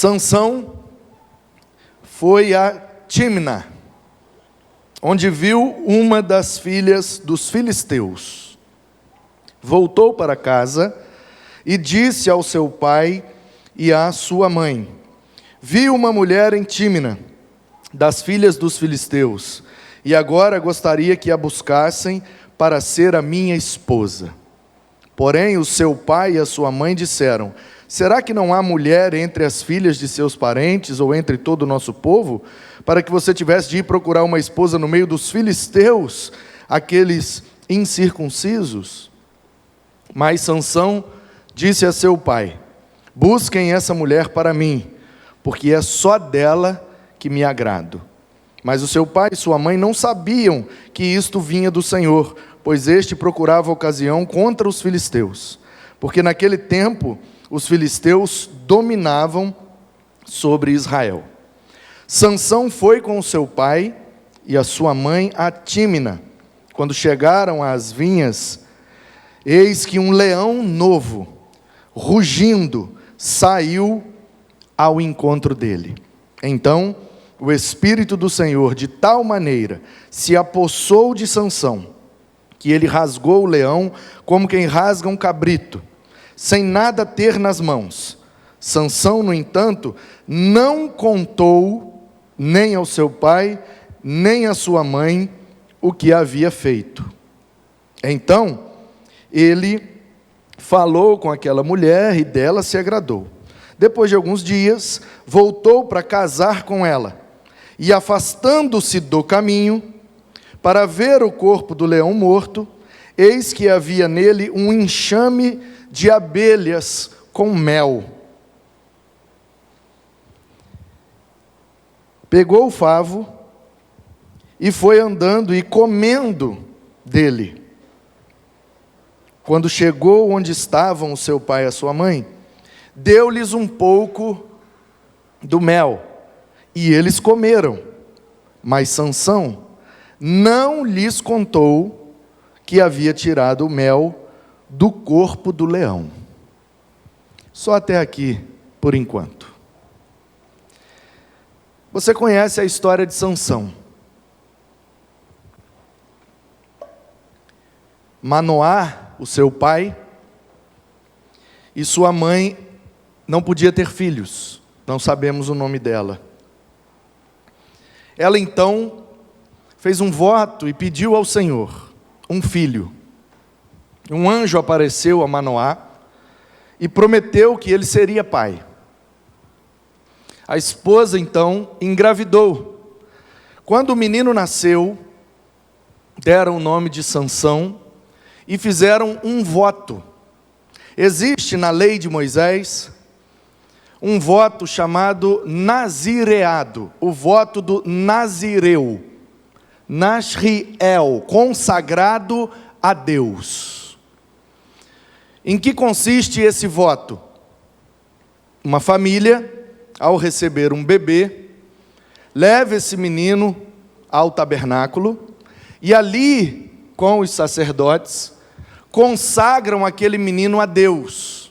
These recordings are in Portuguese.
Sansão foi a Tímna, onde viu uma das filhas dos filisteus. Voltou para casa e disse ao seu pai e à sua mãe: vi uma mulher em Tímna, das filhas dos filisteus, e agora gostaria que a buscassem para ser a minha esposa. Porém, o seu pai e a sua mãe disseram: será que não há mulher entre as filhas de seus parentes ou entre todo o nosso povo, para que você tivesse de ir procurar uma esposa no meio dos filisteus, aqueles incircuncisos? Mas Sansão disse a seu pai: busquem essa mulher para mim, porque é só dela que me agrado. Mas o seu pai e sua mãe não sabiam que isto vinha do Senhor, pois este procurava ocasião contra os filisteus, porque naquele tempo os filisteus dominavam sobre Israel. Sansão foi com o seu pai e a sua mãe a Tímna. Quando chegaram às vinhas, eis que um leão novo, rugindo, saiu ao encontro dele. Então o Espírito do Senhor de tal maneira se apossou de Sansão, que ele rasgou o leão como quem rasga um cabrito, sem nada ter nas mãos. Sansão, no entanto, não contou nem ao seu pai, nem à sua mãe o que havia feito. Então ele falou com aquela mulher e dela se agradou. Depois de alguns dias, voltou para casar com ela, e afastando-se do caminho, para ver o corpo do leão morto, eis que havia nele um enxame de abelhas com mel. Pegou o favo e foi andando e comendo dele. Quando chegou onde estavam o seu pai e a sua mãe, deu-lhes um pouco do mel, e eles comeram. Mas Sansão não lhes contou que havia tirado o mel do corpo do leão. Só até aqui, por enquanto. Você conhece a história de Sansão. Manoá, o seu pai, e sua mãe não podia ter filhos, não sabemos o nome dela. Ela então fez um voto e pediu ao Senhor um filho. Um anjo apareceu a Manoá e prometeu que ele seria pai. A esposa então engravidou. Quando o menino nasceu, deram o nome de Sansão e fizeram um voto. Existe na lei de Moisés um voto chamado nazireado, o voto do nazireu, Nasriel, consagrado a Deus. Em que consiste esse voto? Uma família, ao receber um bebê, leva esse menino ao tabernáculo e ali, com os sacerdotes, consagram aquele menino a Deus.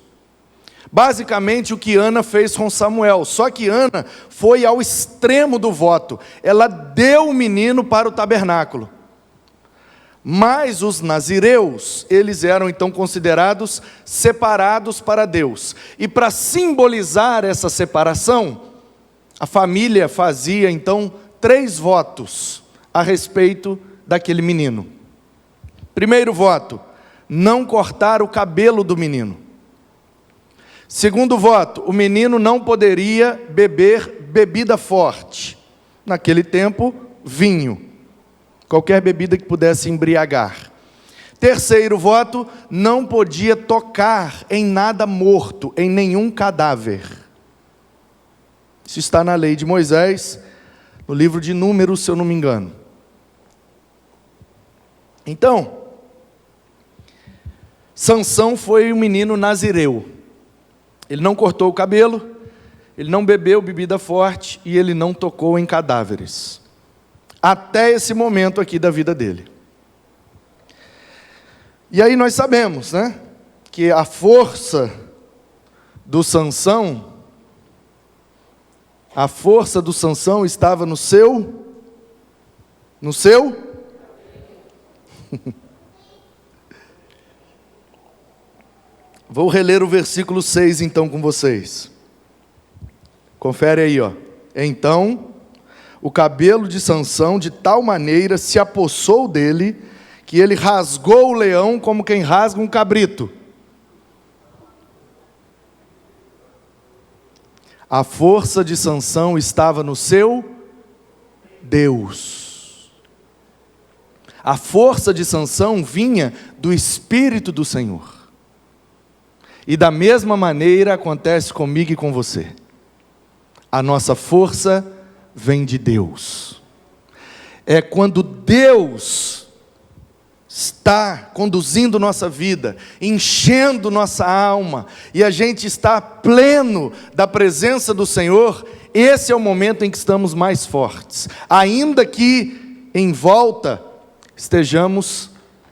Basicamente o que Ana fez com Samuel, só que Ana foi ao extremo do voto. Ela deu o menino para o tabernáculo. Mas os nazireus, eles eram então considerados separados para Deus. E para simbolizar essa separação, a família fazia então 3 votos a respeito daquele menino. Primeiro voto: não cortar o cabelo do menino. Segundo voto: o menino não poderia beber bebida forte. Naquele tempo, vinho. Qualquer bebida que pudesse embriagar. Terceiro voto: não podia tocar em nada morto, em nenhum cadáver. Isso está na lei de Moisés, no livro de Números, se eu não me engano. Então, Sansão foi um menino nazireu. Ele não cortou o cabelo, ele não bebeu bebida forte e ele não tocou em cadáveres. Até esse momento aqui da vida dele. E aí nós sabemos, né, que a força do Sansão A força do Sansão estava no seu? Vou reler o versículo 6 então com vocês. Confere aí, ó. Então, o cabelo de Sansão de tal maneira se apossou dele, que ele rasgou o leão como quem rasga um cabrito. A força de Sansão estava no seu Deus. A força de Sansão vinha do Espírito do Senhor. E da mesma maneira acontece comigo e com você. A nossa força vem de Deus. É quando Deus está conduzindo nossa vida, enchendo nossa alma, e a gente está pleno da presença do Senhor, esse é o momento em que estamos mais fortes, ainda que em volta estejamos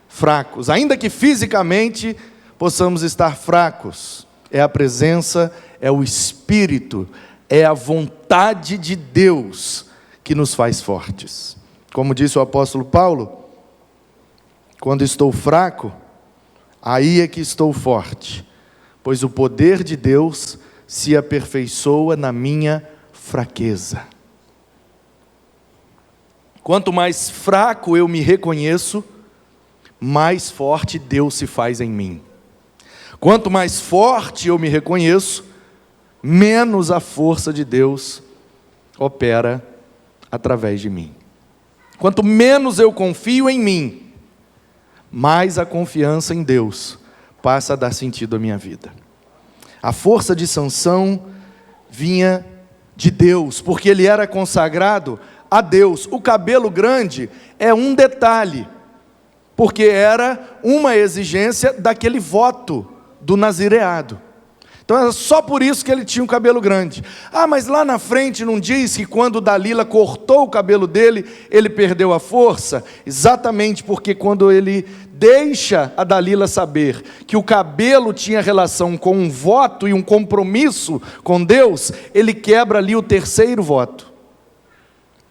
fracos, ainda que fisicamente possamos estar fracos, é a presença, é o Espírito, é a vontade de Deus que nos faz fortes. Como disse o apóstolo Paulo, quando estou fraco, aí é que estou forte, pois o poder de Deus se aperfeiçoa na minha fraqueza. Quanto mais fraco eu me reconheço, mais forte Deus se faz em mim. Quanto mais forte eu me reconheço, menos a força de Deus opera através de mim. Quanto menos eu confio em mim, mais a confiança em Deus passa a dar sentido à minha vida. A força de Sansão vinha de Deus, porque ele era consagrado a Deus. O cabelo grande é um detalhe, porque era uma exigência daquele voto do nazireado. Então era só por isso que ele tinha um cabelo grande. Ah, mas lá na frente não diz que quando Dalila cortou o cabelo dele, ele perdeu a força? Exatamente porque quando ele deixa a Dalila saber que o cabelo tinha relação com um voto e um compromisso com Deus, ele quebra ali o terceiro voto.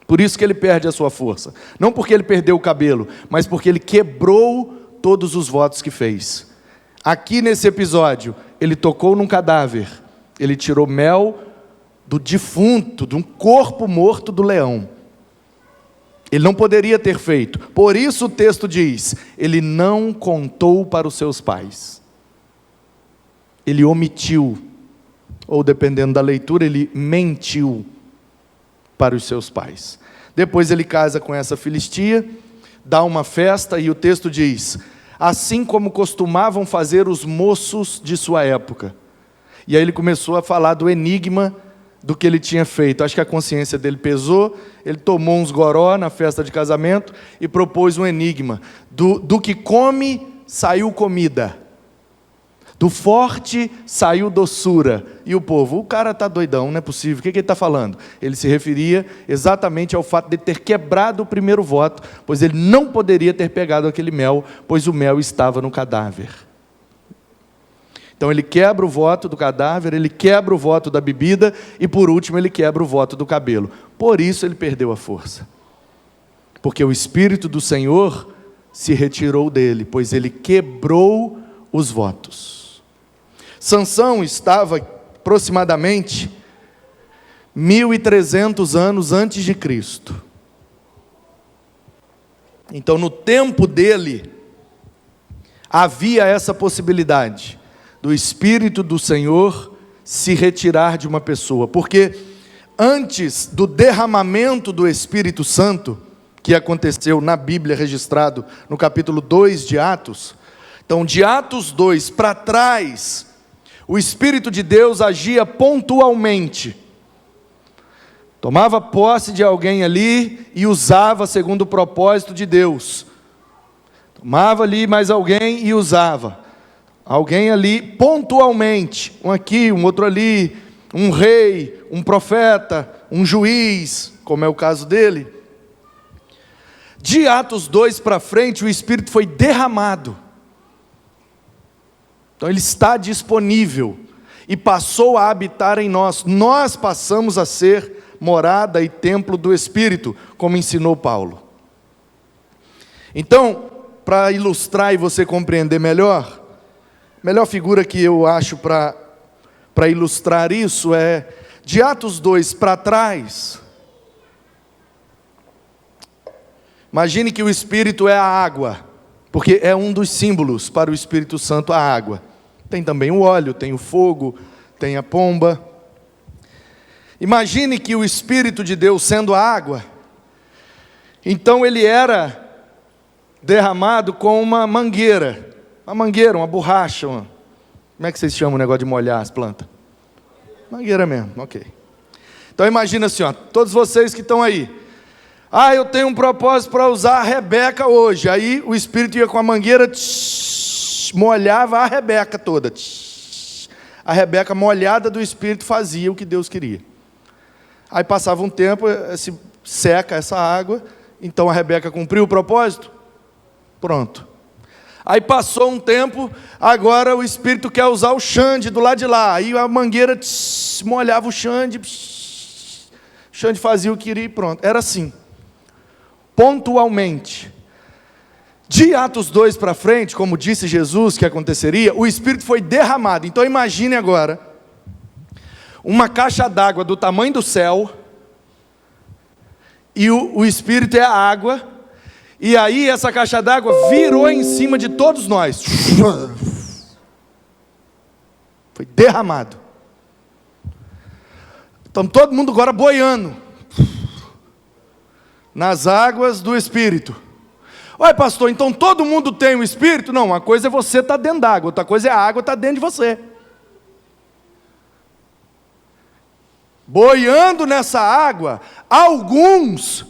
Por isso que ele perde a sua força. Não porque ele perdeu o cabelo, mas porque ele quebrou todos os votos que fez. Aqui nesse episódio, ele tocou num cadáver, ele tirou mel do defunto, de um corpo morto do leão. Ele não poderia ter feito, por isso o texto diz, ele não contou para os seus pais. Ele omitiu, ou dependendo da leitura, ele mentiu para os seus pais. Depois ele casa com essa filistia, dá uma festa e o texto diz, assim como costumavam fazer os moços de sua época. E aí ele começou a falar do enigma do que ele tinha feito. Acho que a consciência dele pesou, ele tomou uns goró na festa de casamento e propôs um enigma. Do que come, saiu comida. Do forte, saiu doçura. E o povo, o cara está doidão, não é possível. O que ele está falando? Ele se referia exatamente ao fato de ter quebrado o primeiro voto, pois ele não poderia ter pegado aquele mel, pois o mel estava no cadáver. Então ele quebra o voto do cadáver, ele quebra o voto da bebida e por último ele quebra o voto do cabelo. Por isso ele perdeu a força. Porque o Espírito do Senhor se retirou dele, pois ele quebrou os votos. Sansão estava aproximadamente 1.300 anos antes de Cristo. Então no tempo dele havia essa possibilidade do Espírito do Senhor se retirar de uma pessoa, porque antes do derramamento do Espírito Santo, que aconteceu na Bíblia registrado no capítulo 2 de Atos, então de Atos 2 para trás, o Espírito de Deus agia pontualmente, tomava posse de alguém ali e usava segundo o propósito de Deus, tomava ali mais alguém e usava, alguém ali pontualmente, um aqui, um outro ali, um rei, um profeta, um juiz, como é o caso dele. De Atos 2 para frente, o Espírito foi derramado. Então ele está disponível e passou a habitar em nós. Nós passamos a ser morada e templo do Espírito, como ensinou Paulo. Então, para ilustrar e você compreender melhor, a melhor figura que eu acho para ilustrar isso é de Atos 2 para trás. Imagine que o Espírito é a água, porque é um dos símbolos para o Espírito Santo, a água. Tem também o óleo, tem o fogo, tem a pomba. Imagine que o Espírito de Deus sendo a água, então ele era derramado com uma mangueira, uma borracha, como é que vocês chamam o negócio de molhar as plantas? Mangueira mesmo, ok. Então imagina assim, todos vocês que estão aí, eu tenho um propósito para usar a Rebeca hoje, aí o Espírito ia com a mangueira, molhava a Rebeca toda, a Rebeca molhada do Espírito fazia o que Deus queria. Aí passava um tempo, se seca essa água, então a Rebeca cumpriu o propósito, pronto. Aí passou um tempo, agora o Espírito quer usar o Xande do lado de lá, aí a mangueira molhava o Xande fazia o que queria e pronto, era assim, pontualmente. De Atos 2 para frente, como disse Jesus que aconteceria, o Espírito foi derramado. Então imagine agora, uma caixa d'água do tamanho do céu, e o Espírito é a água, e aí essa caixa d'água virou em cima de todos nós. Foi derramado. Estamos todo mundo agora boiando nas águas do Espírito. Oi, pastor, então todo mundo tem o Espírito? Não, uma coisa é você estar dentro d'água, outra coisa é a água estar dentro de você. Boiando nessa água, alguns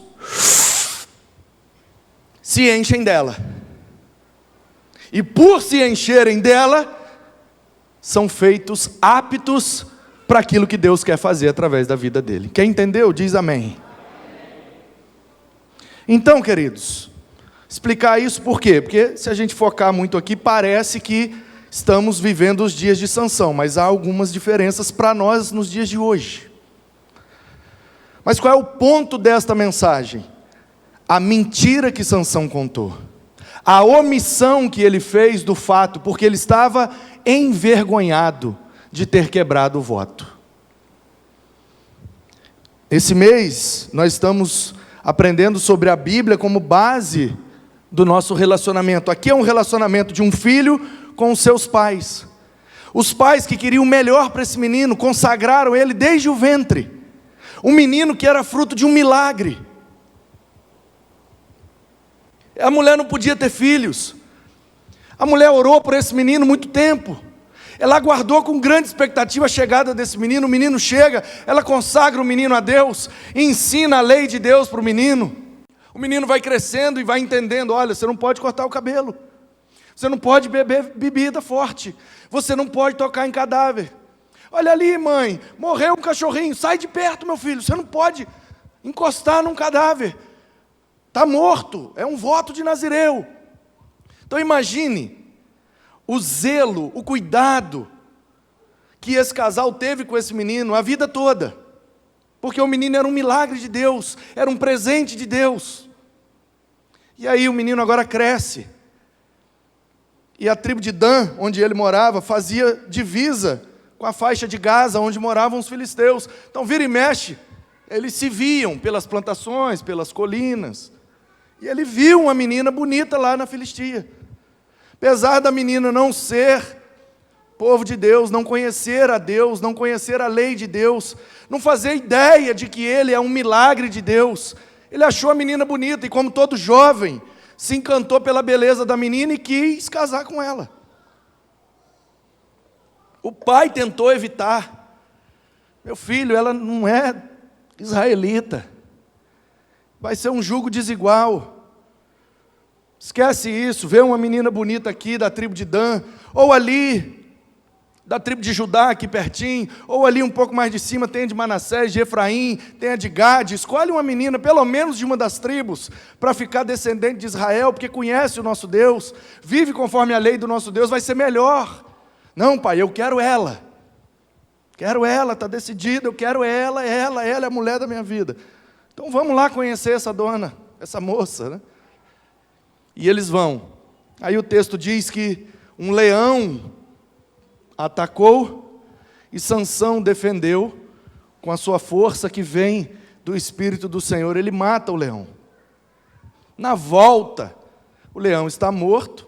se enchem dela. E por se encherem dela, são feitos aptos para aquilo que Deus quer fazer através da vida dele. Quem entendeu, diz amém. Então, queridos, explicar isso por quê? Porque se a gente focar muito aqui, parece que estamos vivendo os dias de Sansão, mas há algumas diferenças para nós nos dias de hoje. Mas qual é o ponto desta mensagem? A mentira que Sansão contou, a omissão que ele fez do fato, porque ele estava envergonhado de ter quebrado o voto. Esse mês nós estamos aprendendo sobre a Bíblia como base do nosso relacionamento. Aqui é um relacionamento de um filho com os seus pais. Os pais que queriam o melhor para esse menino, consagraram ele desde o ventre. Um menino que era fruto de um milagre. A mulher não podia ter filhos. A mulher orou por esse menino muito tempo. Ela aguardou com grande expectativa a chegada desse menino. O menino chega, ela consagra o menino a Deus, ensina a lei de Deus para o menino. O menino vai crescendo e vai entendendo: olha, você não pode cortar o cabelo, você não pode beber bebida forte, você não pode tocar em cadáver. Olha ali, mãe, morreu um cachorrinho, sai de perto, meu filho, você não pode encostar num cadáver, está morto, é um voto de Nazireu. Então imagine o zelo, o cuidado que esse casal teve com esse menino a vida toda, porque o menino era um milagre de Deus, era um presente de Deus. E aí o menino agora cresce, e a tribo de Dan, onde ele morava, fazia divisa com a faixa de Gaza, onde moravam os filisteus. Então vira e mexe, eles se viam pelas plantações, pelas colinas, e ele viu uma menina bonita lá na Filistia. Apesar da menina não ser povo de Deus, não conhecer a Deus, não conhecer a lei de Deus, não fazer ideia de que ele é um milagre de Deus, ele achou a menina bonita e, como todo jovem, se encantou pela beleza da menina e quis casar com ela. O pai tentou evitar: meu filho, ela não é israelita, vai ser um jugo desigual, esquece isso, vê uma menina bonita aqui da tribo de Dan, ou ali, da tribo de Judá, aqui pertinho, ou ali um pouco mais de cima, tem a de Manassés, de Efraim, tem a de Gade, escolhe uma menina, pelo menos de uma das tribos, para ficar descendente de Israel, porque conhece o nosso Deus, vive conforme a lei do nosso Deus, vai ser melhor. Não, pai, eu quero ela. Quero ela, está decidida, eu quero ela é a mulher da minha vida. Então vamos lá conhecer essa dona, essa moça, né? E eles vão. Aí o texto diz que um leão atacou e Sansão defendeu com a sua força que vem do Espírito do Senhor. Ele mata o leão. Na volta, o leão está morto.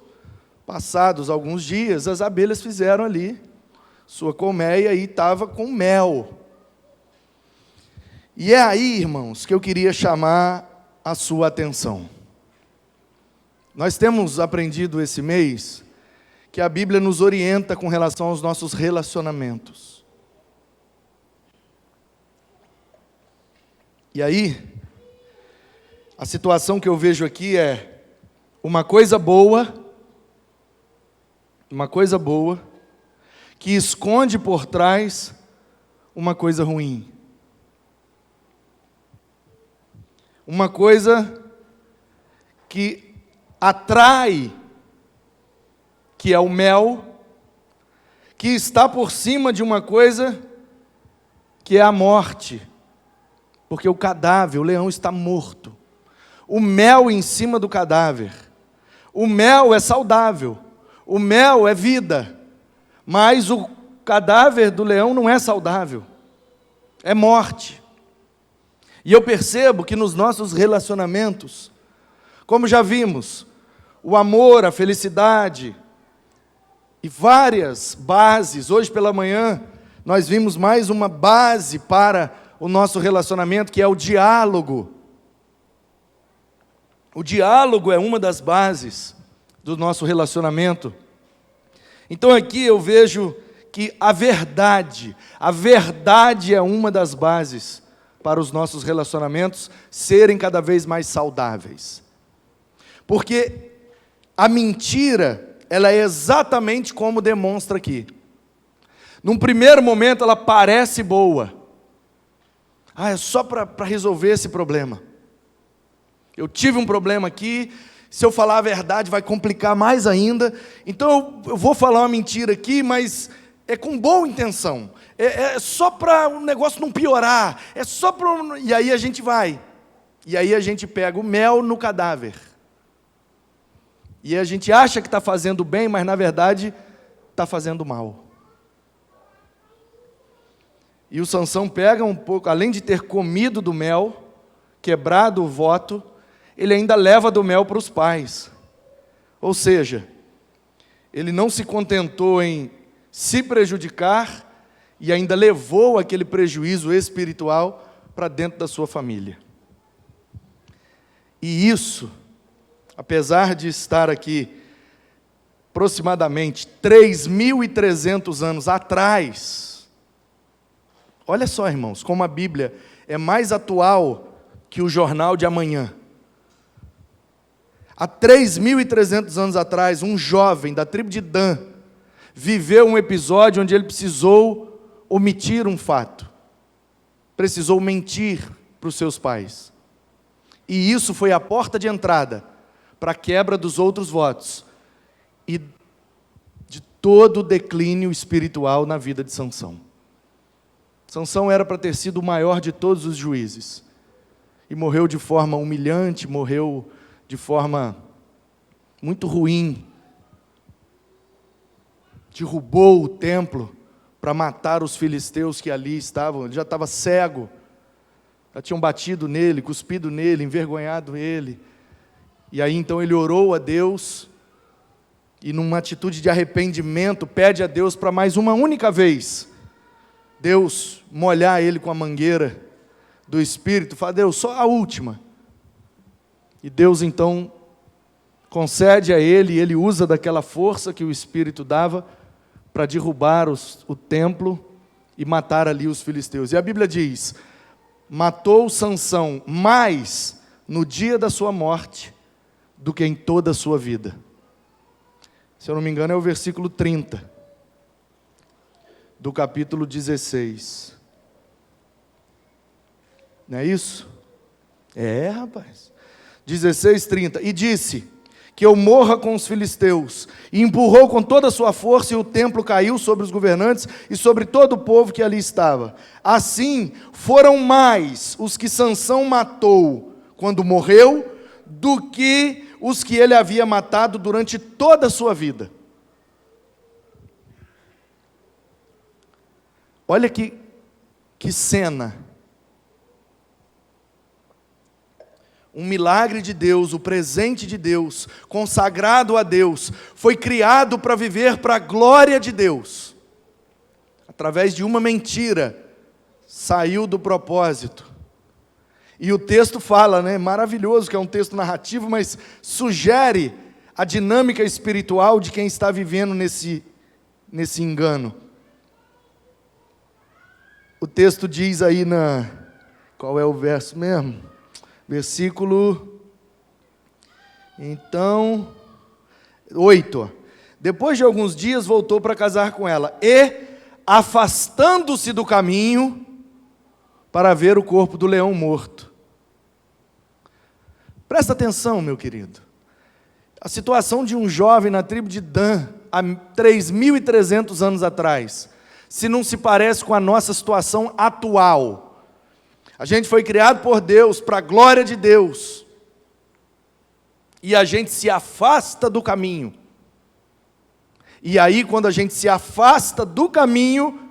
Passados alguns dias, as abelhas fizeram ali sua colmeia e estava com mel. E é aí, irmãos, que eu queria chamar a sua atenção. Nós temos aprendido esse mês que a Bíblia nos orienta com relação aos nossos relacionamentos. E aí, a situação que eu vejo aqui é uma coisa boa que esconde por trás uma coisa ruim. Uma coisa que atrai, que é o mel, que está por cima de uma coisa que é a morte. Porque o cadáver, o leão está morto. O mel em cima do cadáver. O mel é saudável. O mel é vida. Mas o cadáver do leão não é saudável. É morte. E eu percebo que nos nossos relacionamentos, como já vimos, o amor, a felicidade e várias bases. Hoje pela manhã nós vimos mais uma base para o nosso relacionamento, que é o diálogo. O diálogo é uma das bases do nosso relacionamento. Então aqui eu vejo que a verdade é uma das bases para os nossos relacionamentos serem cada vez mais saudáveis. Porque a mentira, ela é exatamente como demonstra aqui. Num primeiro momento ela parece boa. É só para resolver esse problema. Eu tive um problema aqui, se eu falar a verdade vai complicar mais ainda, então eu vou falar uma mentira aqui, mas é com boa intenção, é só para o negócio não piorar, é só para... E aí a gente vai, e aí a gente pega o mel no cadáver, e a gente acha que está fazendo bem, mas na verdade está fazendo mal. E o Sansão pega um pouco, além de ter comido do mel, quebrado o voto, ele ainda leva do mel para os pais. Ou seja, ele não se contentou em se prejudicar e ainda levou aquele prejuízo espiritual para dentro da sua família. E isso, apesar de estar aqui aproximadamente 3.300 anos atrás, olha só, irmãos, como a Bíblia é mais atual que o jornal de amanhã. Há 3.300 anos atrás, um jovem da tribo de Dan viveu um episódio onde ele precisou omitir um fato. Precisou mentir para os seus pais. E isso foi a porta de entrada para a quebra dos outros votos e de todo o declínio espiritual na vida de Sansão. Sansão era para ter sido o maior de todos os juízes. E morreu de forma humilhante, morreu de forma muito ruim. Derrubou o templo para matar os filisteus que ali estavam. Ele já estava cego. Já tinham batido nele, cuspido nele, envergonhado ele. E aí então ele orou a Deus e numa atitude de arrependimento pede a Deus para mais uma única vez Deus molhar ele com a mangueira do Espírito, fala, Deus, só a última. E Deus então concede a ele, e ele usa daquela força que o Espírito dava para derrubar o templo e matar ali os filisteus. E a Bíblia diz, matou Sansão mais no dia da sua morte do que em toda a sua vida. Se eu não me engano é o versículo 30. Do capítulo 16. Não é isso? É, rapaz. 16:30. E disse que eu morra com os filisteus. E empurrou com toda a sua força, e o templo caiu sobre os governantes e sobre todo o povo que ali estava. Assim, foram mais os que Sansão matou quando morreu, do que os que ele havia matado durante toda a sua vida. Olha que cena. Um milagre de Deus, o presente de Deus, consagrado a Deus, foi criado para viver para a glória de Deus. Através de uma mentira, saiu do propósito. E o texto fala, maravilhoso, que é um texto narrativo, mas sugere a dinâmica espiritual de quem está vivendo nesse engano. O texto diz aí qual é o verso mesmo? Versículo, então, 8. Depois de alguns dias voltou para casar com ela, e, afastando-se do caminho, para ver o corpo do leão morto. Presta atenção, meu querido. A situação de um jovem na tribo de Dan, há 3.300 anos atrás, se não se parece com a nossa situação atual. A gente foi criado por Deus, para a glória de Deus. E a gente se afasta do caminho. E aí, quando a gente se afasta do caminho,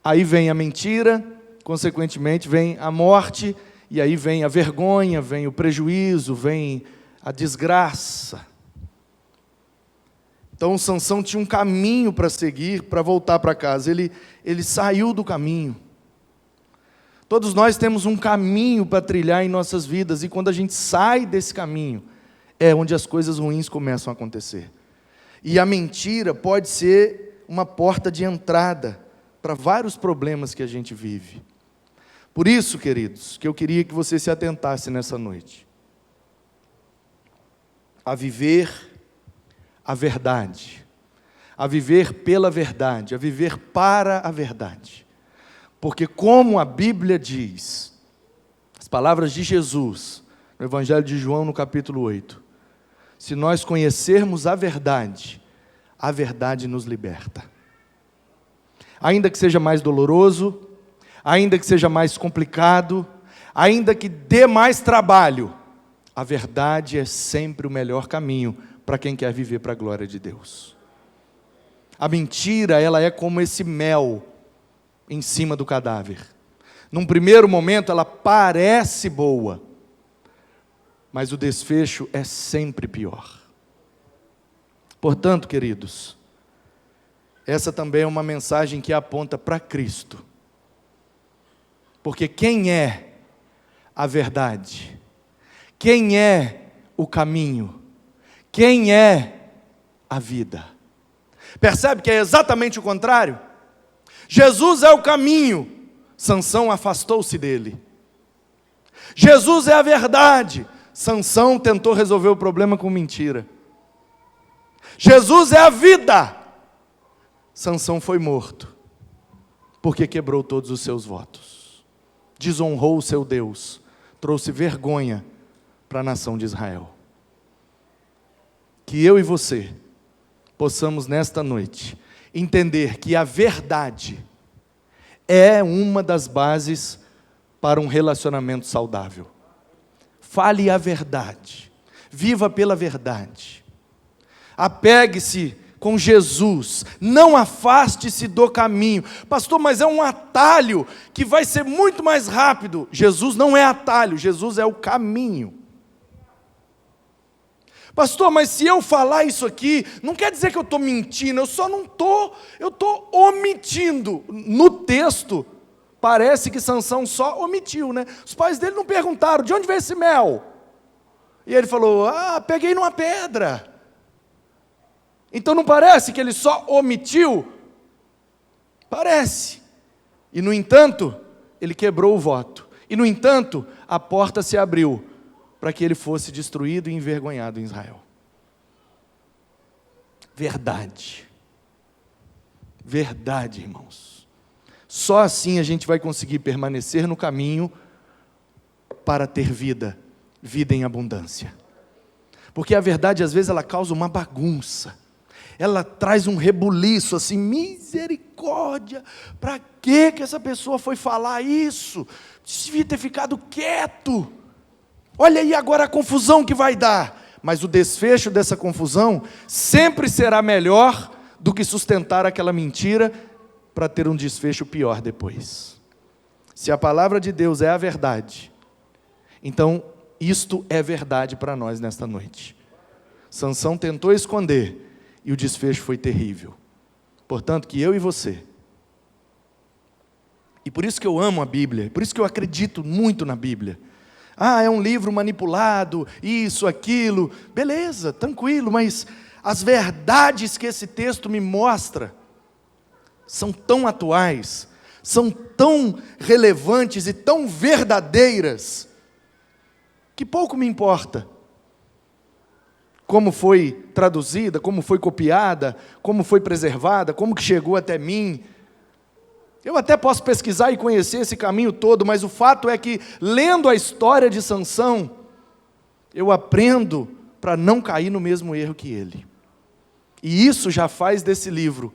aí vem a mentira, consequentemente vem a morte, e aí vem a vergonha, vem o prejuízo, vem a desgraça. Então Sansão tinha um caminho para seguir, para voltar para casa. Ele saiu do caminho. Todos nós temos um caminho para trilhar em nossas vidas, e quando a gente sai desse caminho, é onde as coisas ruins começam a acontecer. E a mentira pode ser uma porta de entrada para vários problemas que a gente vive. Por isso, queridos, que eu queria que você se atentasse nessa noite. A viver a verdade. A viver pela verdade. A viver para a verdade. Porque como a Bíblia diz, as palavras de Jesus, no Evangelho de João, no capítulo 8, se nós conhecermos a verdade nos liberta. Ainda que seja mais doloroso, ainda que seja mais complicado, ainda que dê mais trabalho, a verdade é sempre o melhor caminho para quem quer viver para a glória de Deus. A mentira, ela é como esse mel em cima do cadáver. Num primeiro momento ela parece boa, mas o desfecho é sempre pior. Portanto, queridos, essa também é uma mensagem que aponta para Cristo. Porque quem é a verdade? Quem é o caminho? Quem é a vida? Percebe que é exatamente o contrário? Jesus é o caminho, Sansão afastou-se dele. Jesus é a verdade, Sansão tentou resolver o problema com mentira. Jesus é a vida, Sansão foi morto, porque quebrou todos os seus votos, desonrou o seu Deus, trouxe vergonha para a nação de Israel. Que eu e você possamos nesta noite entender que a verdade é uma das bases para um relacionamento saudável. Fale a verdade, viva pela verdade, apegue-se com Jesus, não afaste-se do caminho. Pastor, mas é um atalho que vai ser muito mais rápido. Jesus não é atalho, Jesus é o caminho. Pastor, mas se eu falar isso aqui, não quer dizer que eu estou mentindo, eu estou omitindo. No texto, parece que Sansão só omitiu, né? Os pais dele não perguntaram, de onde veio esse mel? E ele falou, peguei numa pedra. Então não parece que ele só omitiu? Parece. E no entanto, ele quebrou o voto. E no entanto, a porta se abriu para que ele fosse destruído e envergonhado em Israel. Verdade. Verdade, irmãos. Só assim a gente vai conseguir permanecer no caminho para ter vida, vida em abundância. Porque a verdade, às vezes, ela causa uma bagunça. Ela traz um rebuliço, assim, misericórdia. Para que essa pessoa foi falar isso? Devia ter ficado quieto. Olha aí agora a confusão que vai dar. Mas o desfecho dessa confusão sempre será melhor do que sustentar aquela mentira para ter um desfecho pior depois. Se a palavra de Deus é a verdade, então isto é verdade para nós nesta noite. Sansão tentou esconder e o desfecho foi terrível. Portanto, que eu e você, e por isso que eu amo a Bíblia, por isso que eu acredito muito na Bíblia. É um livro manipulado, isso, aquilo, beleza, tranquilo, mas as verdades que esse texto me mostra são tão atuais, são tão relevantes e tão verdadeiras, que pouco me importa como foi traduzida, como foi copiada, como foi preservada, como que chegou até mim. Eu até posso pesquisar e conhecer esse caminho todo, mas o fato é que, lendo a história de Sansão, eu aprendo para não cair no mesmo erro que ele. E isso já faz desse livro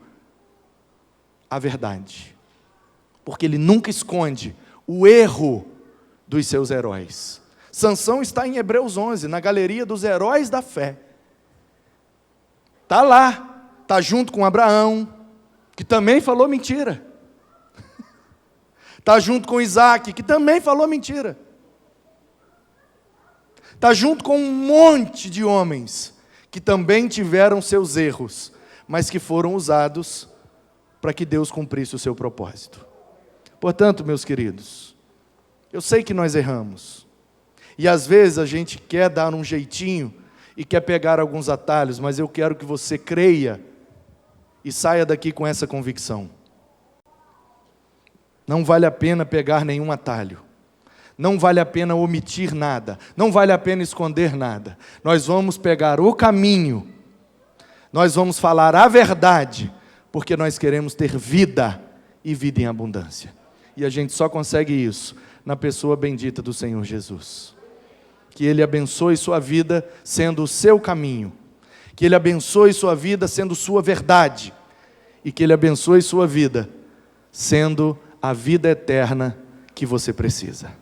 a verdade. Porque ele nunca esconde o erro dos seus heróis. Sansão está em Hebreus 11, na galeria dos heróis da fé. Está lá, está junto com Abraão, que também falou mentira. Está junto com Isaac, que também falou mentira. Está junto com um monte de homens, que também tiveram seus erros, mas que foram usados para que Deus cumprisse o seu propósito. Portanto, meus queridos, eu sei que nós erramos. E às vezes a gente quer dar um jeitinho e quer pegar alguns atalhos, mas eu quero que você creia e saia daqui com essa convicção. Não vale a pena pegar nenhum atalho. Não vale a pena omitir nada. Não vale a pena esconder nada. Nós vamos pegar o caminho. Nós vamos falar a verdade, porque nós queremos ter vida e vida em abundância. E a gente só consegue isso na pessoa bendita do Senhor Jesus. Que Ele abençoe sua vida sendo o seu caminho. Que Ele abençoe sua vida sendo sua verdade. E que Ele abençoe sua vida sendo a vida eterna que você precisa.